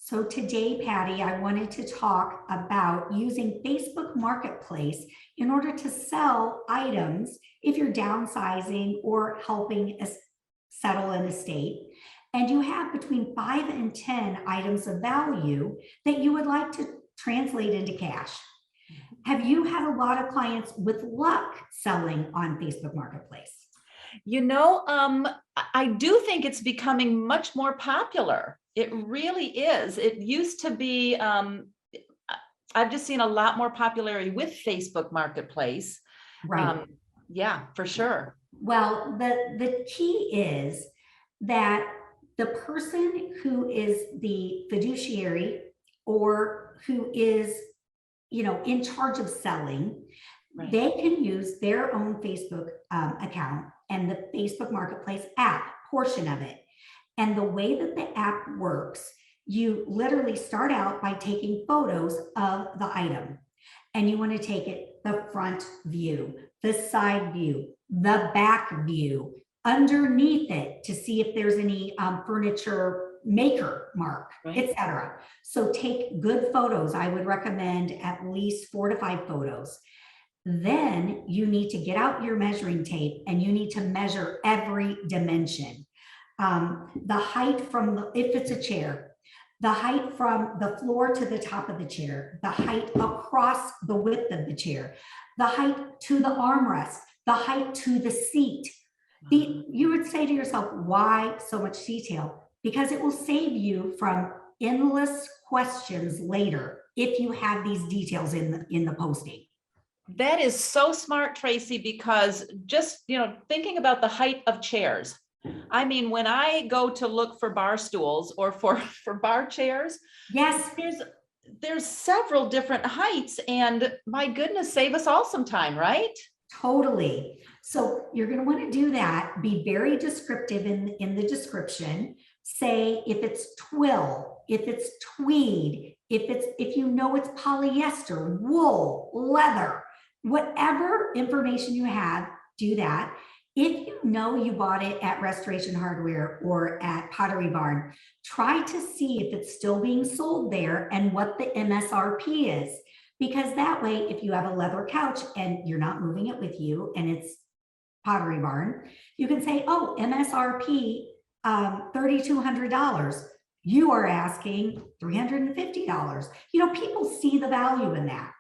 So today, Patty, I wanted to talk about using Facebook Marketplace in order to sell items if you're downsizing or helping settle an estate. And you have between 5 and 10 items of value that you would like to translate into cash. Have you had a lot of clients with luck selling on Facebook Marketplace? I do think it's becoming much more popular. It really is. It used to be, I've just seen a lot more popularity with Facebook Marketplace. Right. Yeah, for sure. Well, the key is that the person who is the fiduciary or who is, in charge of selling, Right. they can use their own Facebook account and the Facebook Marketplace app portion of it. And the way that the app works, you literally start out by taking photos of the item. And you want to take it the front view, the side view, the back view, underneath it to see if there's any furniture maker mark, Right. etc. So take good photos. I would recommend at least 4 to 5 photos. Then you need to get out your measuring tape and you need to measure every dimension. The height from if it's a chair, the height from the floor to the top of the chair, the height across the width of the chair, the height to the armrest, the height to the seat. You would say to yourself, why so much detail? Because it will save you from endless questions later if you have these details in the posting. That is so smart, Tracy, because just, thinking about the height of chairs. I mean, when I go to look for bar stools or for bar chairs, yes, there's several different heights, and my goodness, save us all some time, right? Totally. So you're going to want to do that. Be very descriptive in the description. Say if it's twill, if it's tweed, if it's polyester, wool, leather, whatever information you have, do that. If you know you bought it at Restoration Hardware or at Pottery Barn, try to see if it's still being sold there and what the MSRP is. Because that way, if you have a leather couch and you're not moving it with you and it's Pottery Barn, you can say, oh, MSRP, $3,200. You are asking $350. People see the value in that.